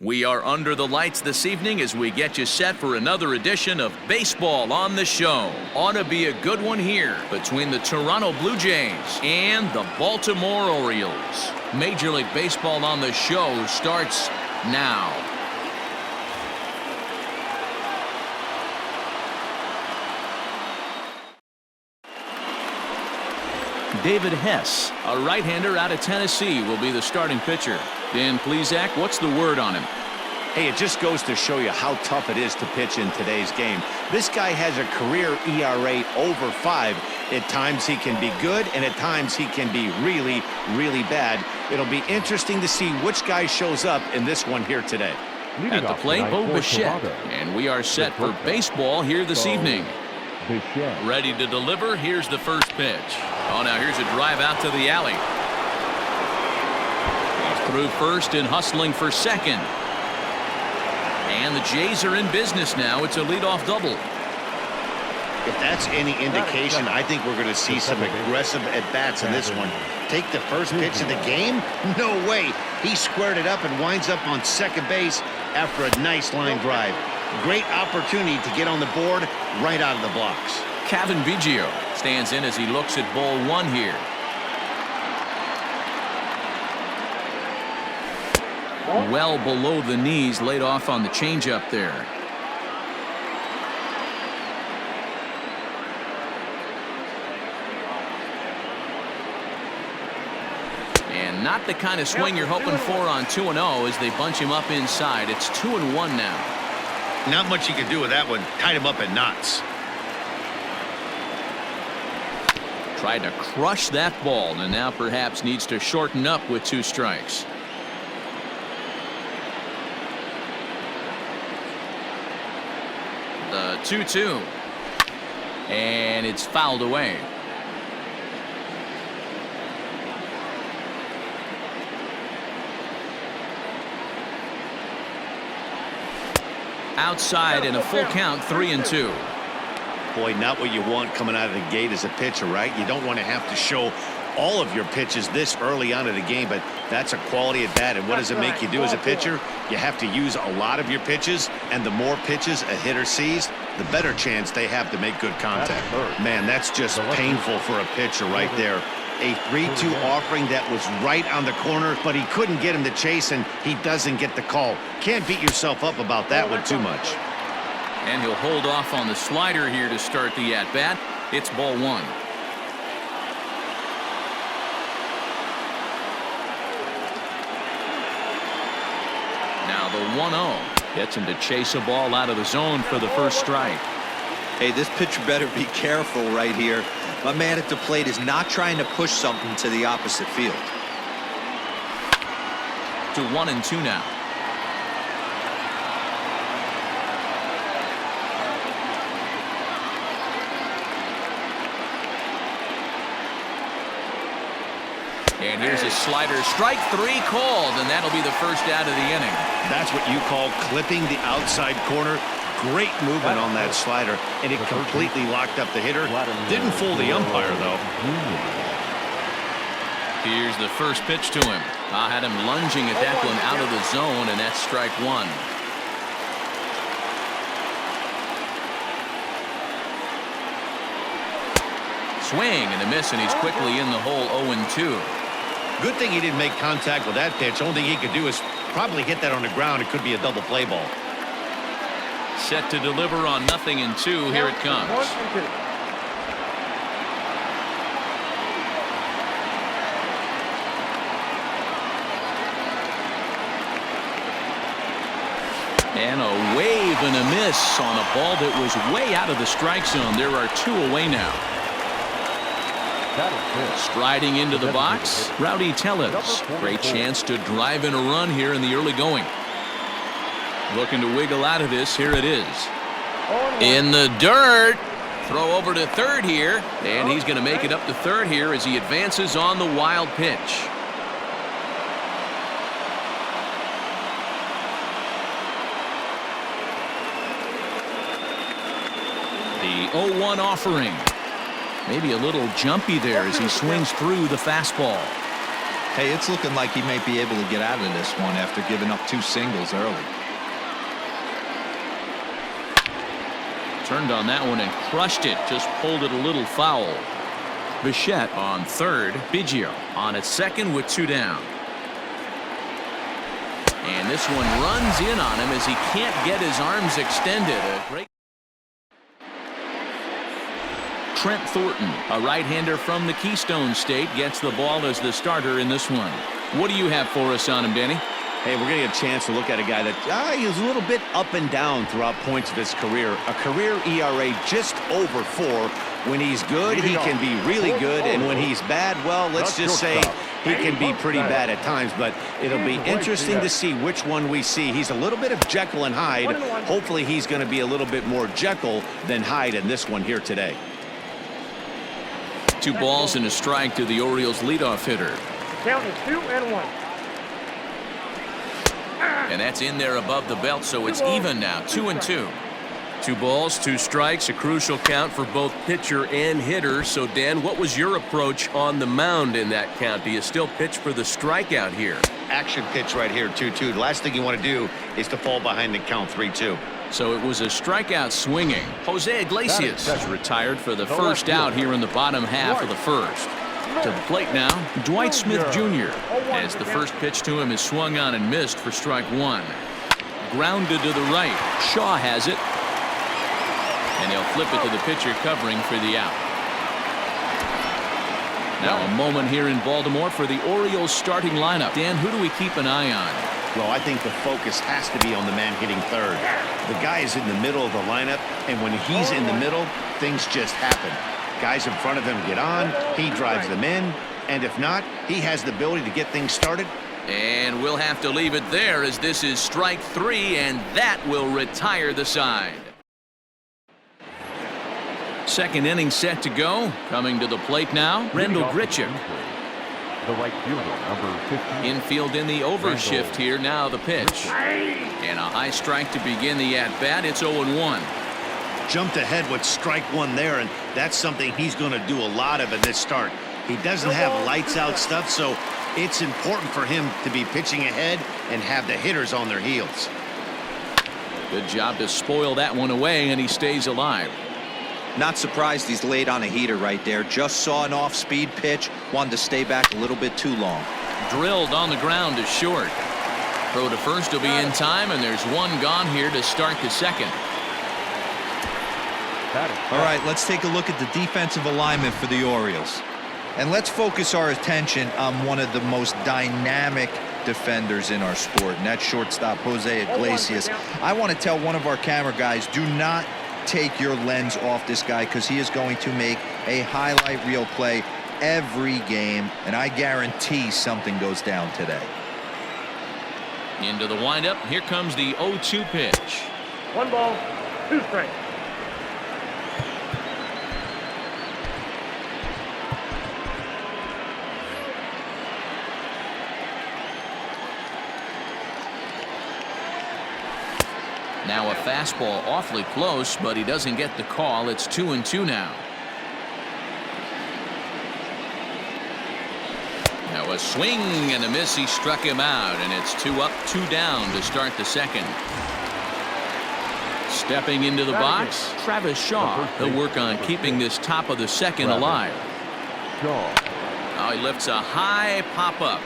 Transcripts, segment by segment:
We are under the lights this evening as we get you set for another edition of Baseball on the Show. Ought to be a good one here between the Toronto Blue Jays and the Baltimore Orioles. Major League Baseball on the Show starts now. David Hess, a right-hander out of Tennessee, will be the starting pitcher. Dan Plesac, what's the word on him? Hey, it just goes to show you how tough it is to pitch in today's game. This guy has a career ERA over 5. At times he can be good, and at times he can be really, really bad. It'll be interesting to see which guy shows up in this one here today. At the plate, Bo Bichette, and we are set for baseball here this evening. Ready to deliver. Here's the first pitch. Oh, now here's a drive out to the alley. He's through first and hustling for second. And the Jays are in business now. It's a leadoff double. If that's any indication, I think we're going to see some aggressive at-bats in this one. Take the first pitch of the game? No way. He squared it up and winds up on second base after a nice line drive. Great opportunity to get on the board right out of the blocks. Kevin Biggio stands in as he looks at ball one here. Well below the knees, laid off on the changeup there. And not the kind of swing you're hoping for on 2-0 as they bunch him up inside. It's 2-1 now. Not much you can do with that one. Tied him up in knots. Tried to crush that ball and now perhaps needs to shorten up with 2 strikes. The 2-2. And it's fouled away. Outside in a full count, 3-2. Boy, not what you want coming out of the gate as a pitcher, right? You don't want to have to show all of your pitches this early on in the game, but that's a quality at bat. And what does it make you do as a pitcher? You have to use a lot of your pitches, and the more pitches a hitter sees, the better chance they have to make good contact. Man, that's just painful for a pitcher right there. A 3-2 offering that was right on the corner, but he couldn't get him to chase, and he doesn't get the call. Can't beat yourself up about that one too much. And he'll hold off on the slider here to start the at-bat. It's ball one. Now the 1-0 gets him to chase a ball out of the zone for the first strike. Hey, this pitcher better be careful right here. My man at the plate is not trying to push something to the opposite field. To 1-2 now. And here's a slider, strike 3 called, and that'll be the first out of the inning. That's what you call clipping the outside corner. Great movement on that slider, and it completely locked up the hitter. Didn't fool the umpire, though. Here's the first pitch to him. I had him lunging at that one out of the zone, and that's strike 1. Swing and a miss, and he's quickly in the hole. 0-2. Good thing he didn't make contact with that pitch. Only thing he could do is probably hit that on the ground. It could be a double play ball. Set to deliver on 0-2. Here it comes. And a wave and a miss on a ball that was way out of the strike zone. There are 2 away now. Striding into the box, Rowdy Tellez. Great chance to drive in a run here in the early going. Looking to wiggle out of this. Here it is. In the dirt. Throw over to third here. And he's going to make it up to third here as he advances on the wild pitch. The 0-1 offering. Maybe a little jumpy there as he swings through the fastball. Hey, it's looking like he might be able to get out of this one after giving up 2 singles early. Turned on that one and crushed it. Just pulled it a little foul. Bichette on third. Biggio on at second with 2 down. And this one runs in on him as he can't get his arms extended. A great Trent Thornton, a right-hander from the Keystone State, gets the ball as the starter in this one. What do you have for us on him, Danny? Hey, we're getting a chance to look at a guy that he's a little bit up and down throughout points of his career. A career ERA just over 4. When he's good, he can be really good, and when he's bad, well, let's just say he can be pretty bad at times, but it'll be interesting to see which one we see. He's a little bit of Jekyll and Hyde. Hopefully he's going to be a little bit more Jekyll than Hyde in this one here today. 2 balls and a strike to the Orioles leadoff hitter. Count is 2-1. And that's in there above the belt, so it's even now, 2-2. 2 balls, 2 strikes, a crucial count for both pitcher and hitter. So, Dan, what was your approach on the mound in that count? Do you still pitch for the strikeout here? Action pitch right here, 2-2. The last thing you want to do is to fall behind the count 3-2. So it was a strikeout swinging. Jose Iglesias is retired for the first out here in the bottom half of the first. To the plate now, Dwight Smith Jr. as the first pitch to him is swung on and missed for strike 1. Grounded to the right. Shaw has it. And he'll flip it to the pitcher covering for the out. Now a moment here in Baltimore for the Orioles starting lineup. Dan, who do we keep an eye on? Well, I think the focus has to be on the man hitting third. The guy is in the middle of the lineup, and when he's in the middle, things just happen. Guys in front of him get on, he drives them in, and if not, he has the ability to get things started. And we'll have to leave it there as this is strike 3, and that will retire the side. Second inning set to go. Coming to the plate now, Rendell Grichuk. The right fielder, number 15. Infield in the overshift here. Now the pitch. And a high strike to begin the at-bat. It's 0-1. Jumped ahead with strike 1 there, and that's something he's going to do a lot of in this start. He doesn't have lights-out stuff, so it's important for him to be pitching ahead and have the hitters on their heels. Good job to spoil that one away, and he stays alive. Not surprised he's laid on a heater right there. Just saw an off-speed pitch. Wanted to stay back a little bit too long. Drilled on the ground to short. Throw to first will be in time, and there's one gone here to start the second. All right, let's take a look at the defensive alignment for the Orioles. And let's focus our attention on one of the most dynamic defenders in our sport, and that's shortstop Jose Iglesias. I want to tell one of our camera guys, do not take your lens off this guy, because he is going to make a highlight reel play every game, and I guarantee something goes down today. Into the windup. Here comes the 0-2 pitch. 1 ball, 2 strikes. Now a fastball awfully close, but he doesn't get the call. It's 2-2 now. Now a swing and a miss. He struck him out, and it's 2 up, 2 down to start the second. Stepping into the box, Travis Shaw. He'll work on keeping this top of the second alive. Now he lifts a high pop-up,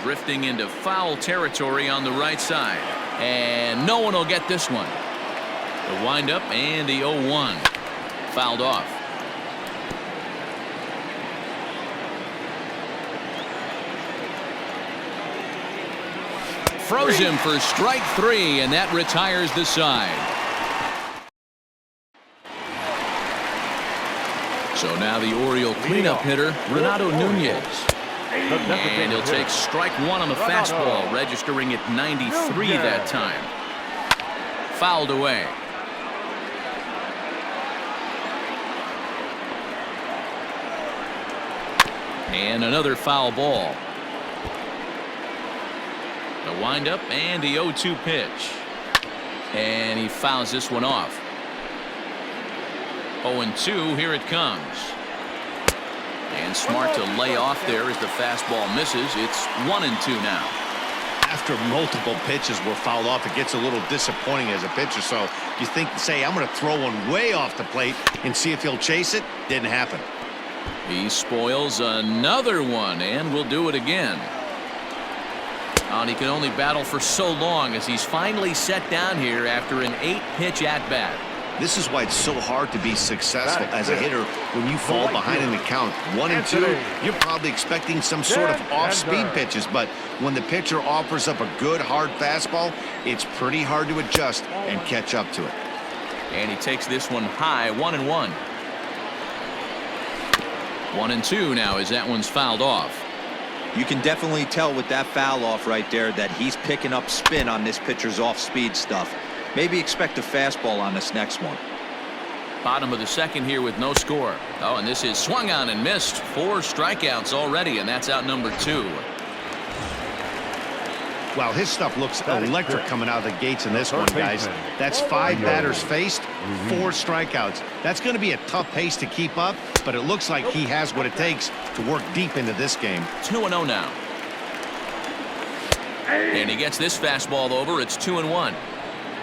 drifting into foul territory on the right side. And no one will get this one. The windup and the 0-1. Fouled off. Froze him for strike 3, and that retires the side. So now the Oriole cleanup hitter, Renato Nunez. And he'll take strike 1 on the fastball, registering at 93 that time. Fouled away. And another foul ball. The windup and the 0-2 pitch. And he fouls this one off. 0-2, here it comes. And smart to lay off there as the fastball misses. It's 1-2 now. After multiple pitches were fouled off, it gets a little disappointing as a pitcher. So you think, say, I'm going to throw one way off the plate and see if he'll chase it. Didn't happen. He spoils another one and will do it again. And he can only battle for so long as he's finally set down here after an 8-pitch at-bat. This is why it's so hard to be successful as a hitter when you fall behind in the count 1-2. You're probably expecting some sort of off-speed pitches, but when the pitcher offers up a good hard fastball, it's pretty hard to adjust and catch up to it. And he takes this one high, 1-1. 1-2 now as that one's fouled off. You can definitely tell with that foul off right there that he's picking up spin on this pitcher's off-speed stuff. Maybe expect a fastball on this next one. Bottom of the second here with no score. Oh, and this is swung on and missed. 4 strikeouts already, and that's out number 2. Well, his stuff looks electric coming out of the gates in this one, guys. That's 5 batters faced, 4 strikeouts. That's going to be a tough pace to keep up, but it looks like he has what it takes to work deep into this game. 2-0 now. And he gets this fastball over. It's 2-1.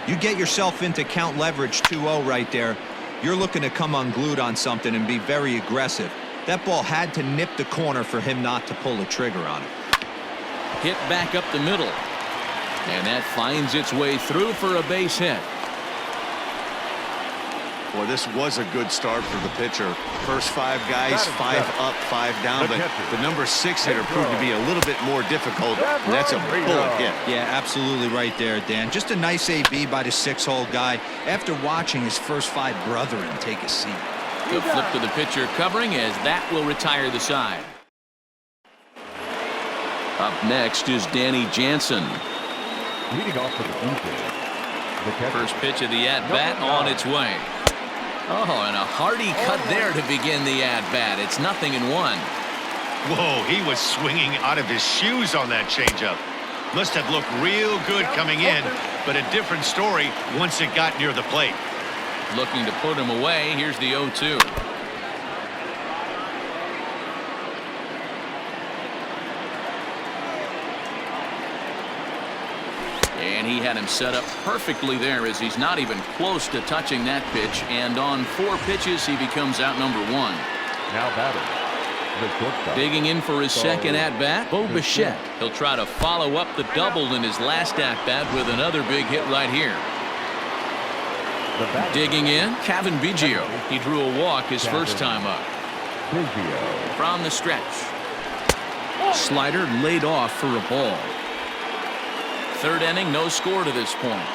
You get yourself into count leverage 2-0 right there. You're looking to come unglued on something and be very aggressive. That ball had to nip the corner for him not to pull the trigger on it. Hit back up the middle. And that finds its way through for a base hit. Boy, this was a good start for the pitcher. First 5 guys, 5 up, 5 down, but the number 6 hitter proved to be a little bit more difficult, and that's a bullet hit. Yeah, absolutely right there, Dan. Just a nice AB by the 6-hole guy after watching his first 5 brethren take a seat. The flip to the pitcher covering as that will retire the side. Up next is Danny Jansen. Leading off for the infield. First pitch of the at-bat on its way. Oh, and a hearty cut there to begin the at-bat. It's 0-1. Whoa, he was swinging out of his shoes on that changeup. Must have looked real good coming in, but a different story once it got near the plate. Looking to put him away. Here's the 0-2. And he had him set up perfectly there as he's not even close to touching that pitch. And on 4 pitches, he becomes out number 1. Now batting, the shortstop. Digging in for his second at-bat, Bo Bichette. He'll try to follow up the double in his last at-bat with another big hit right here. Digging in, Kevin Biggio. He drew a walk his first time up. From the stretch. Slider laid off for a ball. 3rd inning, no score to this point.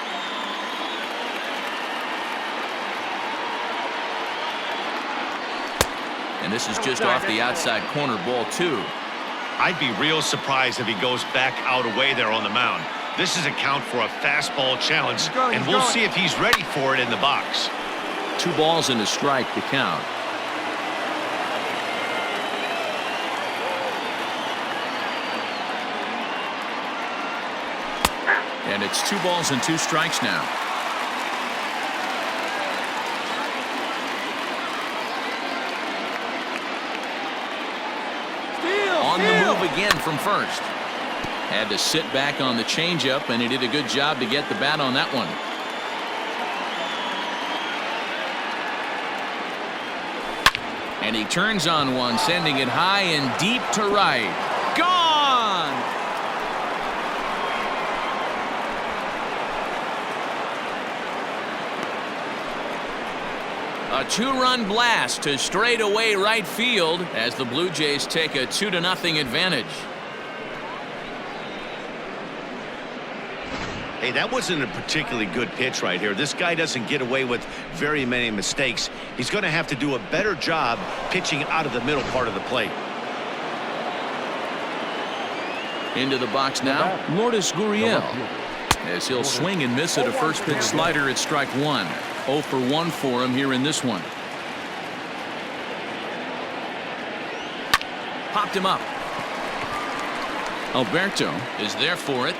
And this is just off the outside corner, ball 2. I'd be real surprised if he goes back out away there on the mound. This is a count for a fastball challenge, and we'll see if he's ready for it in the box. 2 balls and a strike to count. And it's 2 balls and 2 strikes now. On the move again from first. Had to sit back on the changeup, and he did a good job to get the bat on that one. And he turns on one, sending it high and deep to right. Gone! A 2-run blast to straightaway right field as the Blue Jays take a 2-0 advantage. Hey, that wasn't a particularly good pitch right here. This guy doesn't get away with very many mistakes. He's going to have to do a better job pitching out of the middle part of the plate. Into the box now, Lourdes Gurriel. As he'll swing and miss at a first pitch slider at strike 1. 0 for 1 for him here in this one. Popped him up. Alberto is there for it.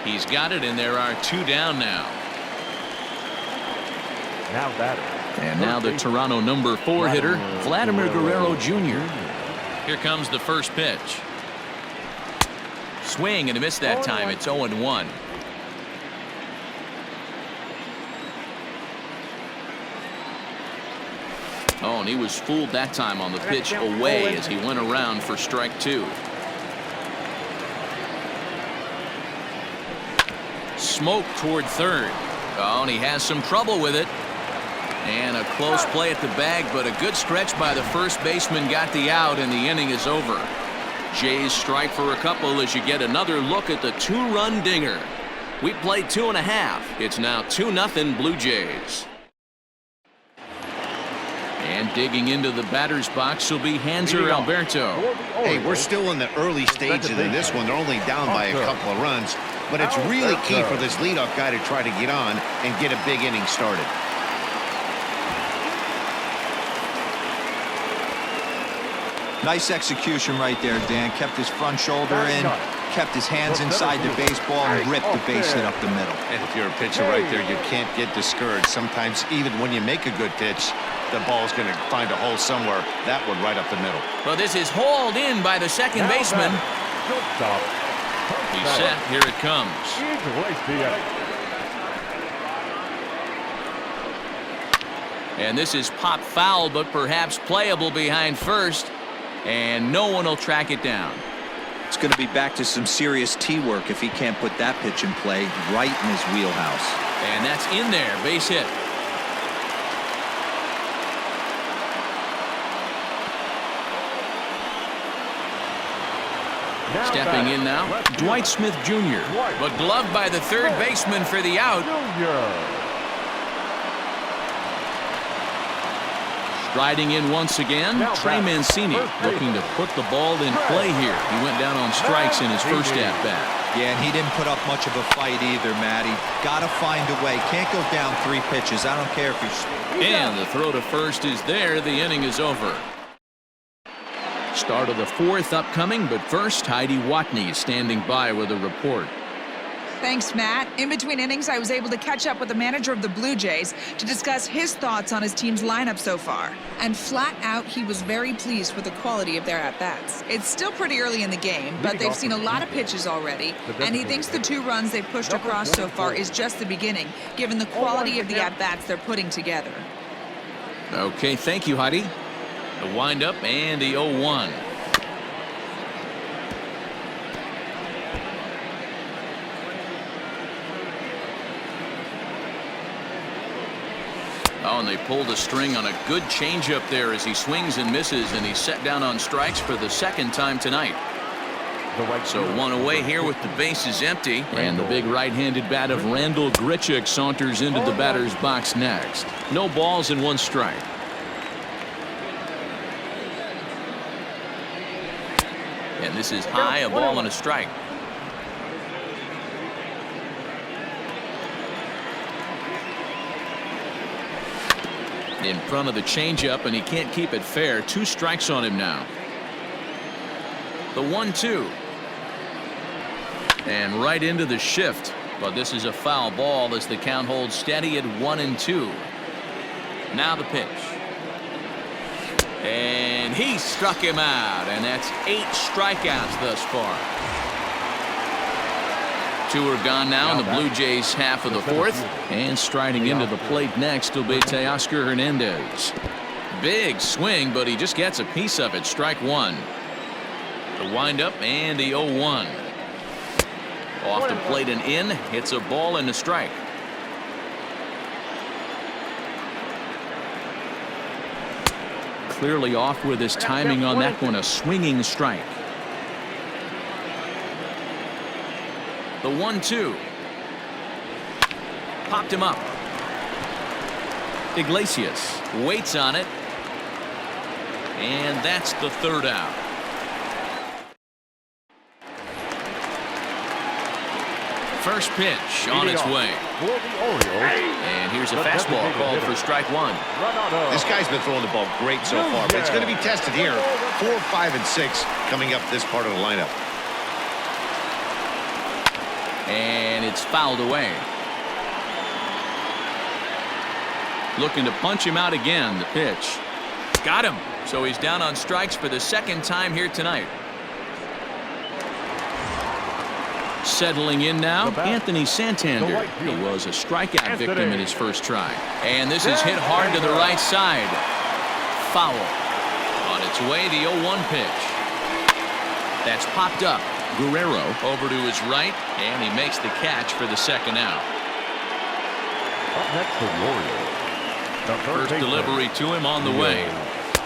He's got it, and there are 2 down now. Now batting, And now the Toronto number 4 hitter, Vladimir Guerrero Jr. Here comes the first pitch. Swing and a miss that time. It's 0-1. Oh, and he was fooled that time on the pitch away as he went around for strike 2. Smoke toward third. Oh, and he has some trouble with it. And a close play at the bag, but a good stretch by the first baseman got the out, and the inning is over. Jays strike for a couple as you get another look at the 2-run dinger. We played 2.5. It's now 2-0 Blue Jays. And digging into the batter's box will be Hanser Alberto. Hey, we're still in the early stages of this one. They're only down by a couple of runs, but it's really key for this leadoff guy to try to get on and get a big inning started. Nice execution right there, Dan. Kept his front shoulder in, kept his hands inside the baseball, and ripped the base hit up the middle. And if you're a pitcher right there, you can't get discouraged. Sometimes even when you make a good pitch, the ball's going to find a hole somewhere. That one right up the middle. Well, this is hauled in by the second baseman. He's set. Here it comes. And this is pop foul, but perhaps playable behind first. And no one will track it down. It's going to be back to some serious tee work if he can't put that pitch in play right in his wheelhouse. And that's in there. Base hit. Stepping in now, Dwight Smith Jr. But gloved by the third baseman for the out. Striding in once again, Trey Mancini looking to put the ball in play here. He went down on strikes in his first at-bat. Yeah, and he didn't put up much of a fight either, Matty. Got to find a way. Can't go down 3 pitches. I don't care if he's... And the throw to first is there. The inning is over. Start of the 4th upcoming, but first, Heidi Watney standing by with a report. Thanks, Matt. In between innings, I was able to catch up with the manager of the Blue Jays to discuss his thoughts on his team's lineup so far. And flat out, he was very pleased with the quality of their at-bats. It's still pretty early in the game, but they've seen a lot of pitches already, and he thinks the 2 runs they've pushed across so far is just the beginning, given the quality of the at-bats they're putting together. Okay, thank you, Heidi. The windup and the 0-1. Oh, and they pulled a string on a good changeup there as he swings and misses, and he's set down on strikes for the 2nd time tonight. So 1 away here with the bases empty, and the big right-handed bat of Randall Grichuk saunters into the batter's box next. No balls and 1 strike. And this is high, a ball and a strike. In front of the changeup, and he can't keep it fair. 2 strikes on him now. The 1-2. And right into the shift. But this is a foul ball as the count holds steady at 1-2. Now the pitch. And he struck him out, and that's 8 strikeouts thus far. 2 are gone now in the Blue Jays half of the 4th. And striding into the plate next will be Teoscar Hernandez. Big swing, but he just gets a piece of it. Strike 1. The windup and the 0-1. Off the plate and in. Hits a ball and a strike. Clearly off with his timing on that one. A swinging strike. The 1-2. Popped him up. Iglesias waits on it. And that's the 3rd out. First pitch on its way. And here's a fastball called for strike 1. This guy's been throwing the ball great so far, but it's going to be tested here. 4, 5, and 6 coming up this part of the lineup. And it's fouled away. Looking to punch him out again. The pitch. Got him. So he's down on strikes for the second time here tonight. Settling in now, Anthony Santander. He was a strikeout victim in his first try. And this is hit hard to the right side. Foul. On its way, the 0-1 pitch. That's popped up. Guerrero over to his right, and he makes the catch for the second out. Up next, the Warriors. First delivery to him on the way.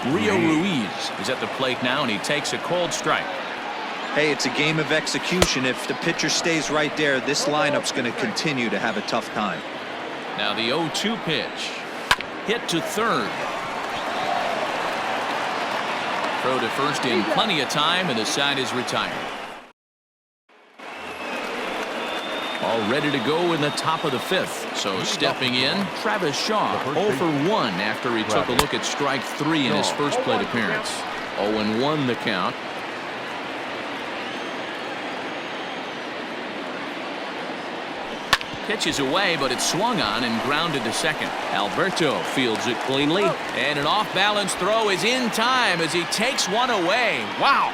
Rio Ruiz is at the plate now, and he takes a cold strike. Hey, it's a game of execution. If the pitcher stays right there, this lineup's going to continue to have a tough time. Now the 0-2 pitch. Hit to third. Throw to first in plenty of time, and the side is retired. All ready to go in the top of the fifth. So stepping in, Travis Shaw, 0 for 1 after he took a look at strike 3 in his first plate appearance. 0-1 the count. Pitches away, but it's swung on and grounded to second. Alberto fields it cleanly, and an off-balance throw is in time as he takes one away. Wow!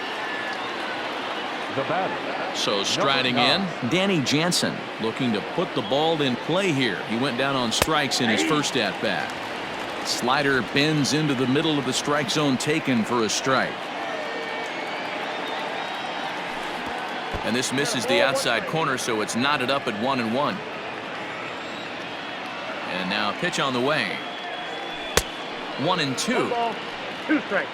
The batter. So striding in, Danny Jansen looking to put the ball in play here. He went down on strikes in his first at-bat. Slider bends into the middle of the strike zone, taken for a strike. And this misses the outside corner, so it's knotted up at 1-1. And now a pitch on the way. 1-2. 2 strikes.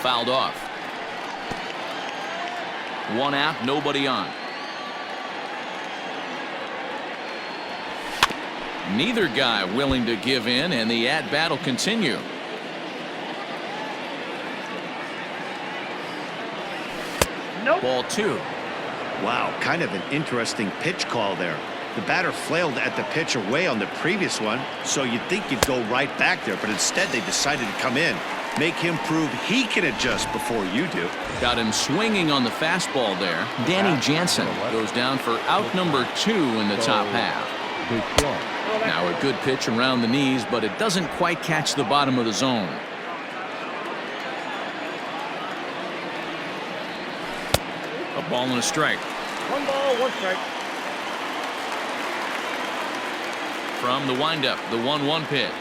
Fouled off. 1 out, nobody on. Neither guy willing to give in, and the at-bat will continue. Nope. Ball 2. Wow, kind of an interesting pitch call there. The batter flailed at the pitch away on the previous one, so you'd think you'd go right back there, but instead they decided to come in. Make him prove he can adjust before you do. Got him swinging on the fastball there. Danny Jansen goes down for out number 2 in the top half. Now a good pitch around the knees, but it doesn't quite catch the bottom of the zone. A ball and a strike. 1 ball, 1 strike. From the windup, the 1-1 pitch.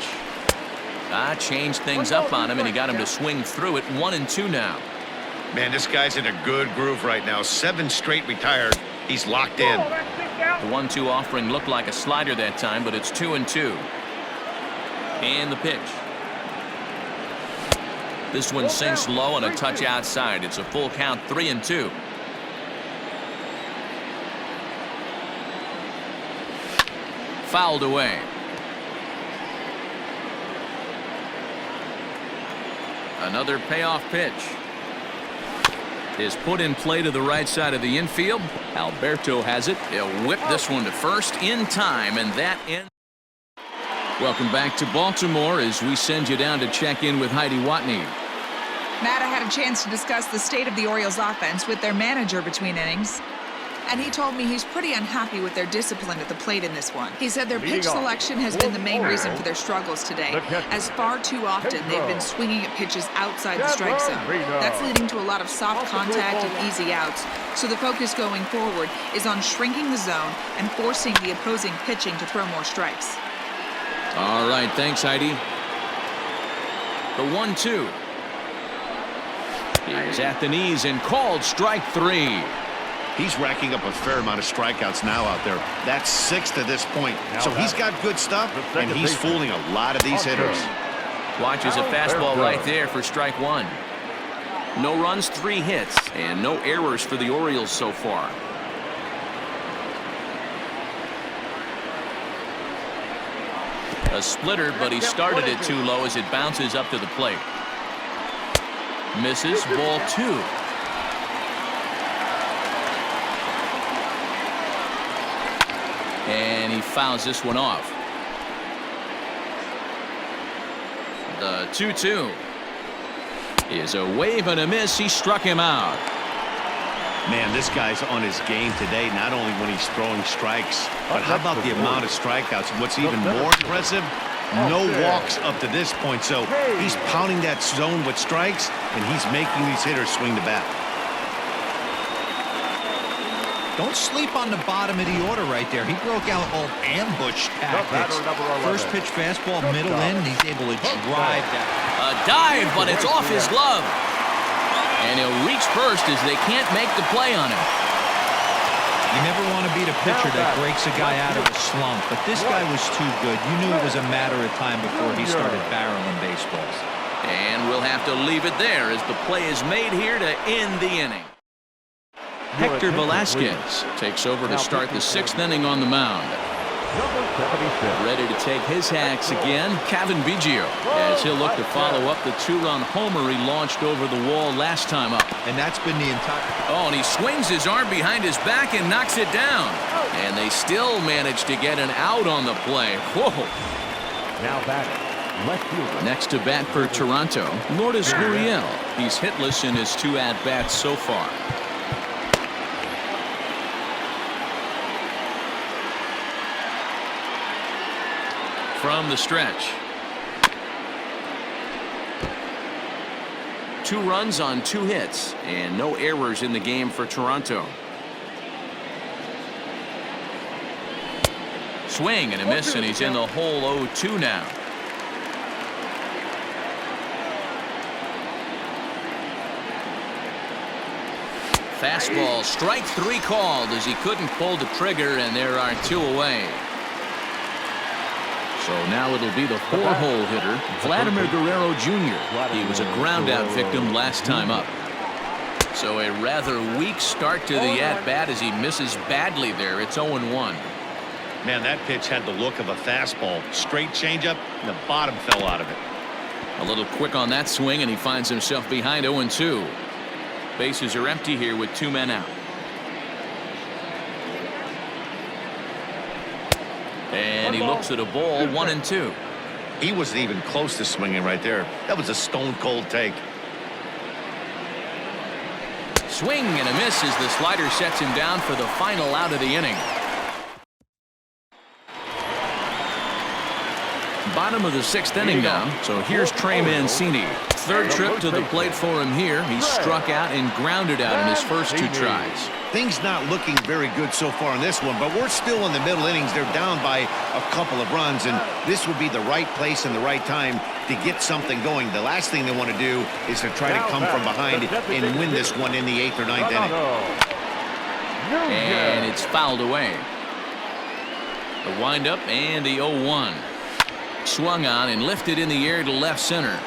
Changed things up on him, and he got him to swing through it. 1-2 now. Man, this guy's in a good groove right now. 7 straight retired. He's locked in. The 1-2 offering looked like a slider that time, but it's 2-2. And the pitch. This one sinks low and a touch outside. It's a full count, 3-2. Fouled away. Another payoff pitch is put in play to the right side of the infield. Alberto has it. He'll whip this one to first in time, and that ends. Welcome back to Baltimore as we send you down to check in with Heidi Watney. Matt, I had a chance to discuss the state of the Orioles offense with their manager between innings. And he told me he's pretty unhappy with their discipline at the plate in this one. He said their pitch selection has been the main reason for their struggles today, as far too often they've been swinging at pitches outside the strike zone. That's leading to a lot of soft contact and easy outs, so the focus going forward is on shrinking the zone and forcing the opposing pitching to throw more strikes. All right, thanks, Heidi. The 1-2 is at the knees and called strike 3. He's racking up a fair amount of strikeouts now out there. That's 6 to this point. So he's got good stuff, and he's fooling a lot of these hitters. Watches a fastball right there for strike 1. No runs, 3 hits, and no errors for the Orioles so far. A splitter, but he started it too low as it bounces up to the plate. Misses, ball 2. And he fouls this one off. The 2-2 is a wave and a miss. He struck him out. Man, this guy's on his game today, not only when he's throwing strikes, but how about the amount of strikeouts? And what's even more impressive, no walks up to this point. So he's pounding that zone with strikes, and he's making these hitters swing the bat. Don't sleep on the bottom of the order right there. He broke out all ambush tactics. First pitch fastball, middle in, and he's able to drive that. A dive, but it's off his glove. And he'll reach first as they can't make the play on him. You never want to be the pitcher that breaks a guy out of a slump, but this guy was too good. You knew it was a matter of time before he started barreling baseballs. And we'll have to leave it there as the play is made here to end the inning. Hector Velasquez takes over to start the 6th inning on the mound. Ready to take his hacks again, Kevin Biggio, as he'll look to follow up the 2-run homer he launched over the wall last time up. And that's been the entire... Oh, and he swings his arm behind his back and knocks it down. And they still manage to get an out on the play. Whoa. Now batting, left fielder. Next to bat for Toronto, Lourdes Gurriel. He's hitless in his 2 at-bats so far. From the stretch. 2 runs on 2 hits and no errors in the game for Toronto. Swing and a miss, and he's in the hole 0-2 now. Fastball, strike 3 called as he couldn't pull the trigger, and there are 2 away. So now it'll be the 4-hole hitter, Vladimir Guerrero Jr. He was a ground-out victim last time up. So a rather weak start to the at-bat as he misses badly there. It's 0-1. Man, that pitch had the look of a fastball. Straight changeup, and the bottom fell out of it. A little quick on that swing, and he finds himself behind 0-2. Bases are empty here with 2 men out. And he looks at a ball, 1-2. He wasn't even close to swinging right there. That was a stone-cold take. Swing and a miss as the slider sets him down for the final out of the inning. Bottom of the 6th inning now. So here's Trey Mancini. 3rd trip to the plate for him here. He struck out and grounded out in his first 2 tries. Things not looking very good so far in this one, but we're still in the middle innings. They're down by a couple of runs, and this would be the right place and the right time to get something going. The last thing they want to do is to try to come from behind and win this one in the 8th or 9th inning. And it's fouled away. The windup and the 0-1. Swung on and lifted in the air to left center.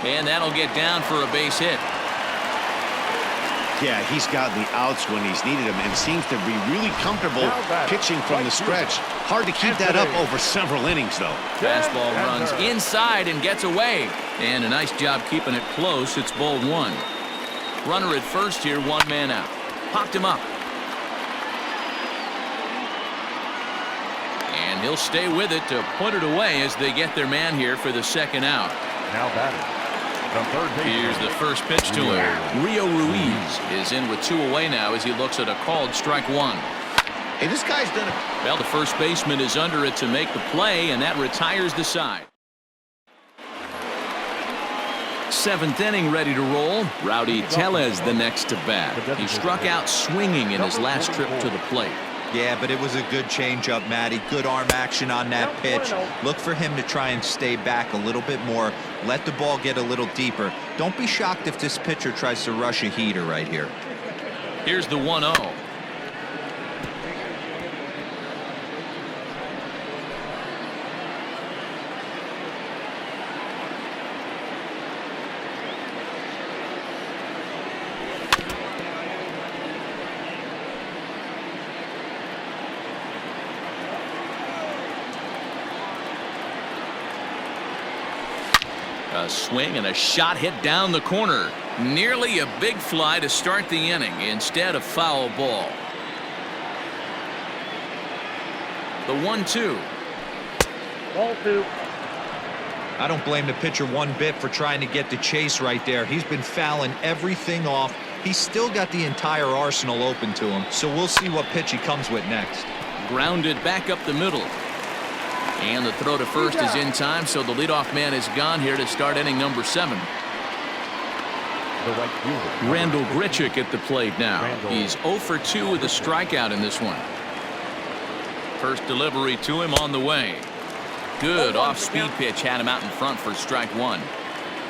And that'll get down for a base hit. Yeah, he's gotten the outs when he's needed them and seems to be really comfortable pitching from the stretch. Hard to keep that up over several innings, though. Fastball runs inside and gets away. And a nice job keeping it close. It's ball 1. Runner at first here, 1 man out. Popped him up. And he'll stay with it to put it away as they get their man here for the 2nd out. Now batting. Here's the first pitch to him. Rio Ruiz is in with 2 away now as he looks at a called strike 1. Hey, this guy's done it. Well, the first baseman is under it to make the play, and that retires the side. 7th inning ready to roll. Rowdy Tellez the next to bat. He struck out swinging in his last trip to the plate. Yeah, but it was a good changeup, Matty. Good arm action on that pitch. Look for him to try and stay back a little bit more. Let the ball get a little deeper. Don't be shocked if this pitcher tries to rush a heater right here. Here's the 1-0. A swing and a shot hit down the corner. Nearly a big fly to start the inning. Instead, a foul ball. The 1-2. Ball 2. I don't blame the pitcher one bit for trying to get the chase right there. He's been fouling everything off He's still got the entire arsenal open to him, so we'll see what pitch he comes with next. Grounded back up the middle. And the throw to first is in time, so the leadoff man is gone here to start inning number 7. Randall Grichuk at the plate now. He's 0 for 2 with a strikeout in this one. First delivery to him on the way. Good off-speed pitch had him out in front for strike 1.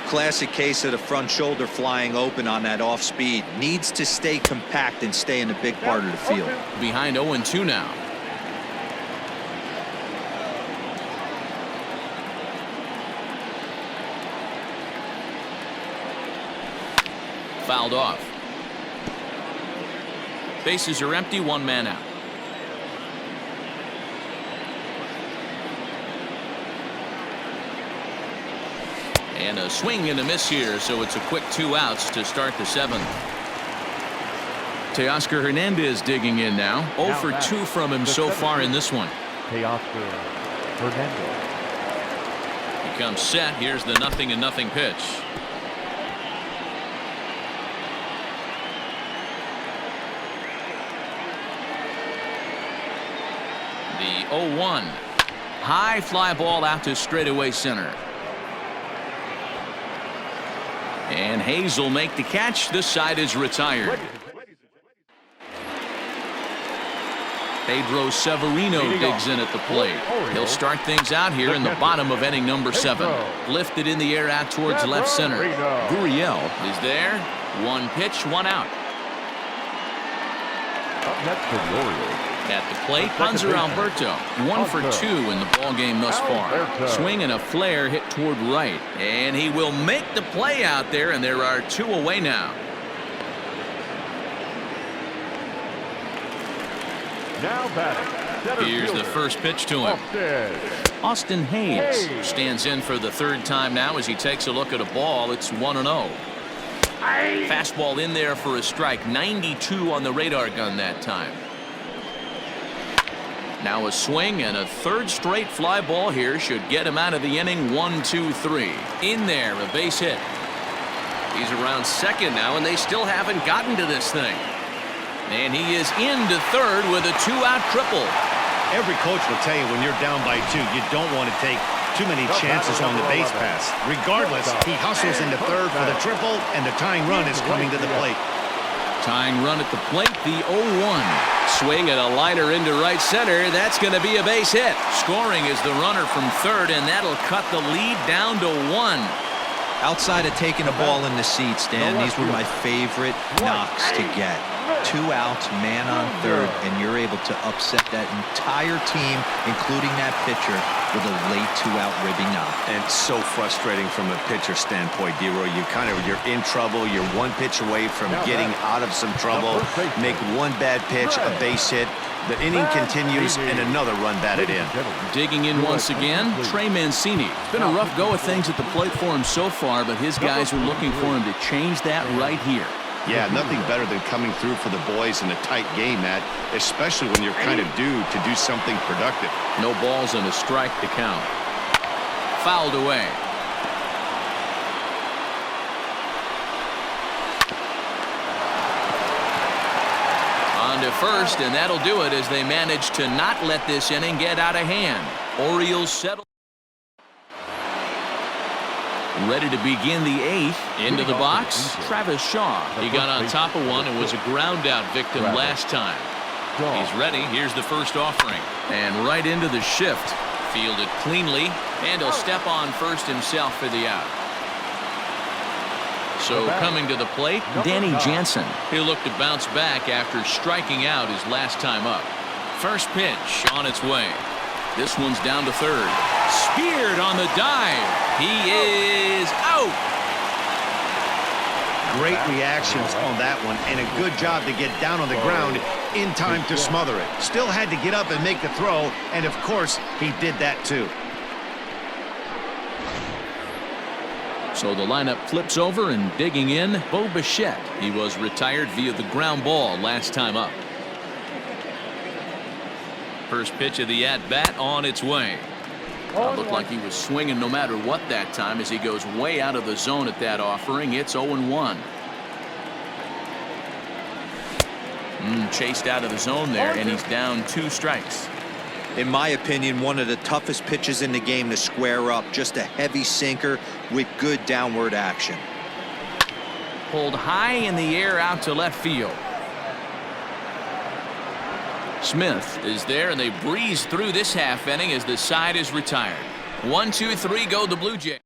Classic case of the front shoulder flying open on that off-speed. Needs to stay compact and stay in the big part of the field. Behind 0-2 now. Fouled off. Bases are empty, 1 man out. And a swing and a miss here, so it's a quick 2 outs to start the 7th. Teoscar Hernandez digging in now. 0 for 2 from him so far in this one. Teoscar Hernandez. He comes set. Here's the 0-0 pitch. The 0-1. High fly ball out to straightaway center. And Hayes will make the catch. This side is retired. Pedro Severino digs in at the plate. He'll start things out here in the bottom of inning number 7. Lifted in the air out towards left center. Gurriel is there. 1 pitch, 1 out. Up next for the Orioles. At the plate, Hanser Alberto. 1 for 2 in the ball game thus far. Swing and a flare hit toward right. And he will make the play out there, and there are 2 away now. Now batting. Here's the first pitch to him. Austin Hayes stands in for the 3rd time now as he takes a look at a ball. It's 1-0. Fastball in there for a strike. 92 on the radar gun that time. Now a swing and a 3rd straight fly ball here should get him out of the inning. 1, 2, 3. In there, a base hit. He's around 2nd now, and they still haven't gotten to this thing. And he is into 3rd with a 2-out triple. Every coach will tell you when you're down by 2, you don't want to take too many chances on the base pass. Regardless, he hustles into 3rd for the triple, and the tying run is coming to the plate. Tying run at the plate, the 0-1. Swing and a liner into right center. That's going to be a base hit. Scoring is the runner from 3rd, and that'll cut the lead down to 1. Outside of taking the ball in the seats, Dan, these were my favorite knocks to get. 2 outs, man on 3rd, and you're able to upset that entire team, including that pitcher, with a late 2-out ribby knock. And so frustrating from a pitcher standpoint, D-Roy. You're in trouble. You're 1 pitch away from getting out of some trouble. Make 1 bad pitch, a base hit. The inning continues, and another run batted in. Digging in once again, Trey Mancini. It's been a rough go of things at the plate for him so far, but his guys are looking for him to change that right here. Yeah, nothing better than coming through for the boys in a tight game, Matt, especially when you're kind of due to do something productive. No balls and a strike to count. Fouled away. On to first, and that'll do it as they manage to not let this inning get out of hand. Orioles settle. Ready to begin the 8th. Into the box, Travis Shaw. He got on top of one and was a ground out victim last time. He's ready. Here's the first offering. And right into the shift. Fielded cleanly, and he'll step on first himself for the out. So coming to the plate, Danny Jansen. He'll look to bounce back after striking out his last time up. First pitch on its way. This one's down to 3rd. Speared on the dive. He is out. Great reactions on that one, and a good job to get down on the ground in time to smother it. Still had to get up and make the throw, and of course, he did that too. So the lineup flips over, and digging in, Bo Bichette. He was retired via the ground ball last time up. First pitch of the at-bat on its way. Looked like he was swinging no matter what that time as he goes way out of the zone at that offering. It's 0-1. Chased out of the zone there, and he's down 2 strikes. In my opinion, one of the toughest pitches in the game to square up. Just a heavy sinker with good downward action. Pulled high in the air out to left field. Smith is there, and they breeze through this half inning as the side is retired. 1, 2, 3 go the Blue Jays.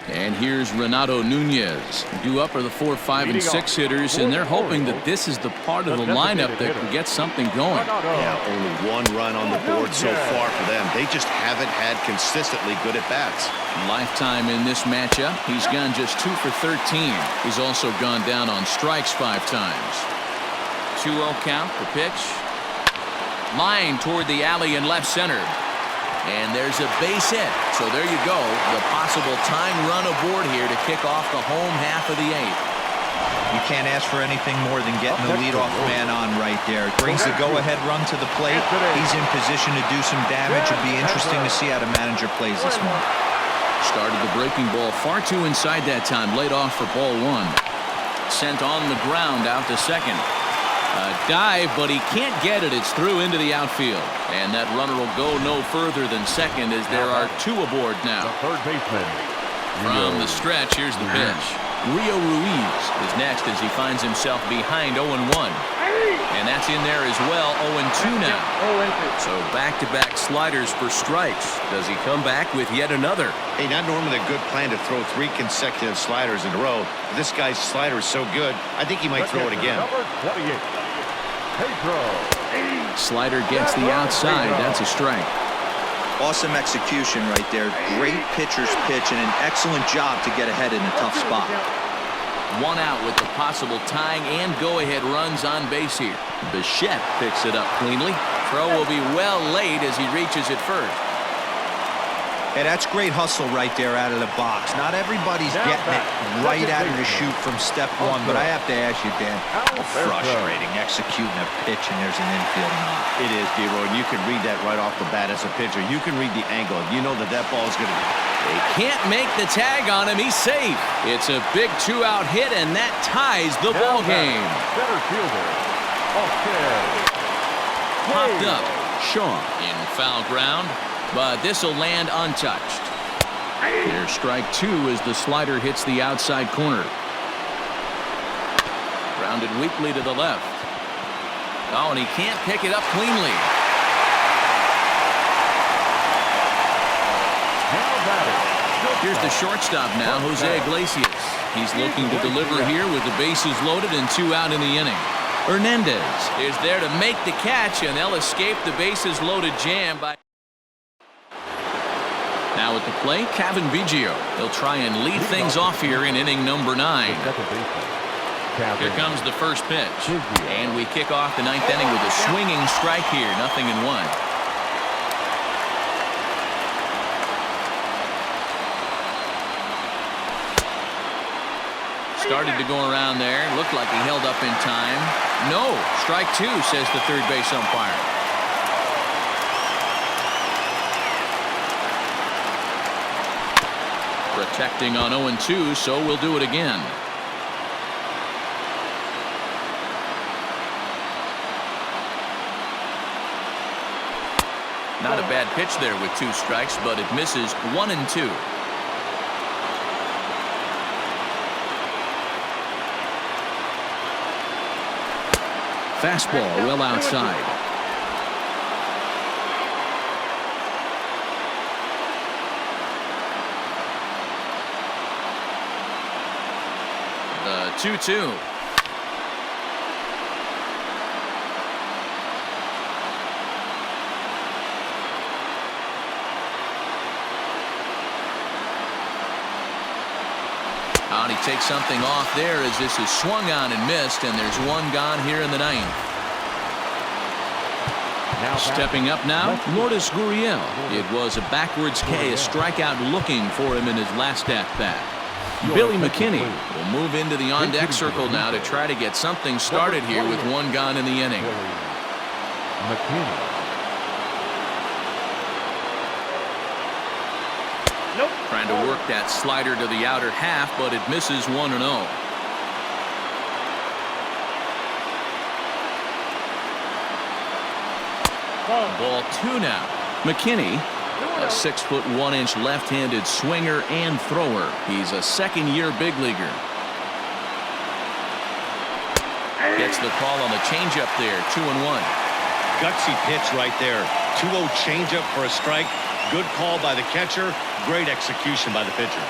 And here's Renato Nunez. Due up are the 4, 5, and 6 hitters, and they're hoping that this is the part of the lineup that can get something going. Yeah, only 1 run on the board so far for them. They just haven't had consistently good at-bats. Lifetime in this matchup. He's gone just 2 for 13. He's also gone down on strikes 5 times. 2-0 count, the pitch. Line toward the alley in left center. And there's a base hit. So there you go. The possible tying run aboard here to kick off the home half of the 8th. You can't ask for anything more than getting the leadoff man on right there. Brings the go-ahead run to the plate. He's in position to do some damage. It'll be interesting to see how the manager plays this one. Started the breaking ball far too inside that time. Laid off for ball 1. Sent on the ground out to second. A dive, but he can't get it. It's through into the outfield. And that runner will go no further than second as there are 2 aboard now. The third baseman. From the stretch, here's the pitch. Rio Ruiz is next as he finds himself behind 0-1. And that's in there as well, 0-2 now. So back-to-back sliders for strikes. Does he come back with yet another? Hey, not normally a good plan to throw 3 consecutive sliders in a row. This guy's slider is so good, I think he might throw it again. Number 28. Pedro. Slider gets the outside. That's a strike. Awesome execution right there. Great pitcher's pitch and an excellent job to get ahead in a tough spot. 1 out with the possible tying and go-ahead runs on base here. Bichette picks it up cleanly. Throw will be well laid as he reaches it first. Hey, that's great hustle right there out of the box. Not everybody's getting it right out of the chute from step 1, but I have to ask you, Dan, frustrating executing a pitch and there's an infield knock. It is, D-Roy. You can read that right off the bat as a pitcher. You can read the angle. You know that ball is going to be. They can't make the tag on him. He's safe. It's a big 2-out hit, and that ties the ball game. Center fielder. Okay. Popped up. Shaw in foul ground, but this will land untouched. There's strike 2 as the slider hits the outside corner. Grounded weakly to the left. Oh, and he can't pick it up cleanly. Here's the shortstop now, Jose Iglesias. He's looking to deliver here with the bases loaded and 2 out in the inning. Hernandez is there to make the catch, and they'll escape the bases loaded jam by. Now at the plate, Kevin Biggio. He'll try and lead things off here in inning number 9. Here comes the first pitch, and we kick off the 9th inning with a swinging strike here, 0-1. Started to go around there. Looked like he held up in time. No. Strike 2, says the third base umpire. Protecting on 0-2, so we'll do it again. Not a bad pitch there with 2 strikes, but it misses 1-2. Fastball well outside. The 2-2. And he takes something off there as this is swung on and missed, and there's 1 gone here in the 9th. Stepping up now, Lourdes Gurriel. It was a backwards K, a strikeout looking for him in his last at-bat. Billy McKinney will move into the on-deck circle now to try to get something started here with 1 gone in the inning. Trying to work that slider to the outer half, but it misses 1-0. Ball 2 now. McKinney, a 6'1" left-handed swinger and thrower. He's a second-year big leaguer. Gets the call on the changeup there. 2-1. Gutsy pitch right there. 2-0 changeup for a strike. Good call by the catcher. Great execution by the pitcher.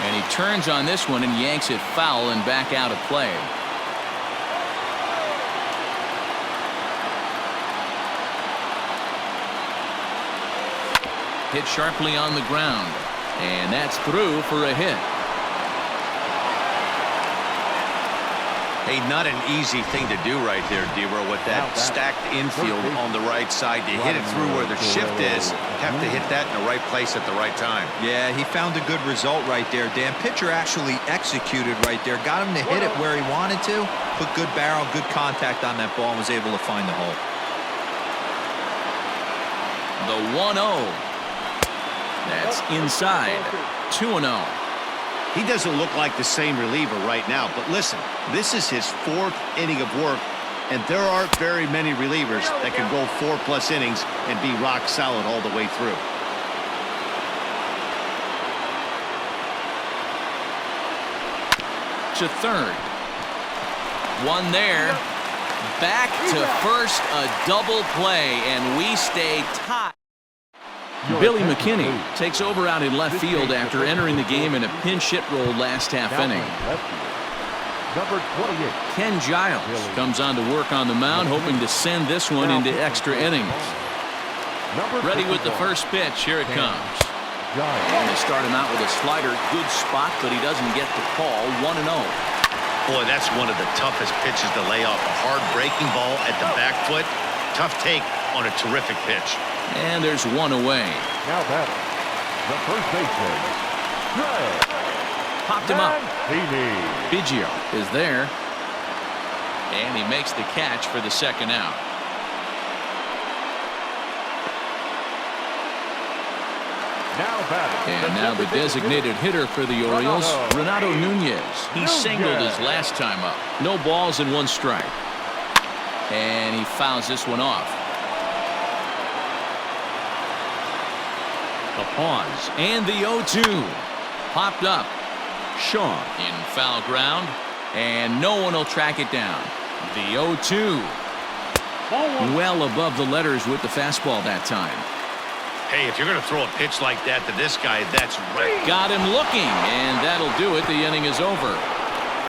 And he turns on this one and yanks it foul and back out of play. Hit sharply on the ground. And that's through for a hit. Hey, not an easy thing to do right there, D-Row, with that stacked infield on the right side. You hit it through where the shift is. Have to hit that in the right place at the right time. Yeah, he found a good result right there, Dan. Pitcher actually executed right there. Got him to hit it where he wanted to. Put good barrel, good contact on that ball, and was able to find the hole. The 1-0. That's inside. 2-0. He doesn't look like the same reliever right now, but listen, this is his 4th inning of work, and there aren't very many relievers that can go 4+ innings and be rock solid all the way through. To third. One there. Back to first, a double play, and we stay tied. Billy McKinney takes over out in left field after entering the game in a pinch hit role last half inning. Number 28. Ken Giles comes on to work on the mound, hoping to send this one into extra innings. Ready with the first pitch. Here it comes. And they start him out with a slider. Good spot, but he doesn't get the call. 1-0. Boy, that's one of the toughest pitches to lay off. A hard breaking ball at the back foot. Tough take on a terrific pitch. And there's one away. Now batting, the first baseman, Popped him up. Mancini. Biggio is there. And he makes the catch for the second out. Now batting. And now the designated hitter for the Orioles, Renato Nunez. He singled his last time up. No balls and 1 strike. And he fouls this one off. The pause. And the 0-2. Popped up. Shaw in foul ground. And no one will track it down. The 0-2. Well above the letters with the fastball that time. Hey, if you're going to throw a pitch like that to this guy, that's right. Got him looking, and that'll do it. The inning is over.